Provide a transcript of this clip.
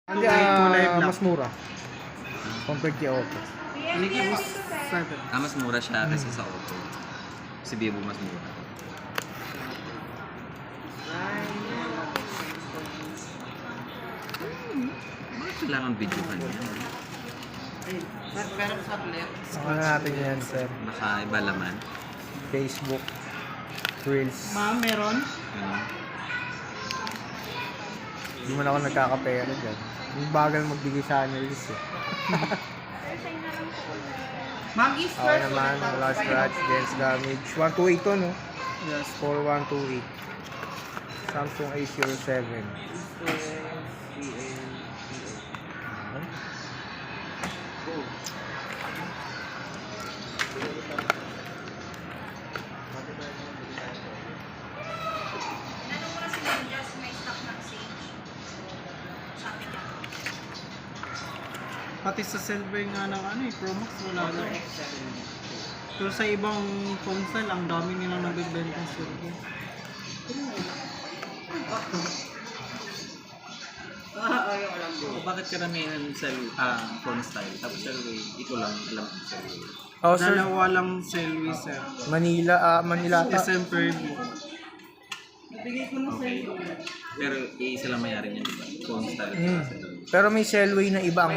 Hindi, mas mura. Compared kay Oppo. Mas mura siya kasi sa Oppo. Si Vivo mas mura. Bakit kailangan video ka niya? Saka natin yan, sir. Nakaiba laman. Facebook, Reels. Ma'am, meron? Ano? Hindi man ako nagkakapera dyan. Yung bagal magbigay sa akin ng Reels eh. Ma'am, is Okay naman, wala scratch, against damage. 128 to, no? Yes. 4128. Samsung A07. Pati sa silver nga ng Pro Max wala na. Pero sa ibang console, ang dami nilang nagbibenta ng silver. Bakit karamihan sa phone style? Tapos sa way, ito lang alam ko sa way. Oh, sir. Dalawa lang silver, sir. Manila ta. SM Preview. Nabigay ko na sa iyo. Pero isa lang mayari niya, diba? Phone style. Pero may Cellway na iba ang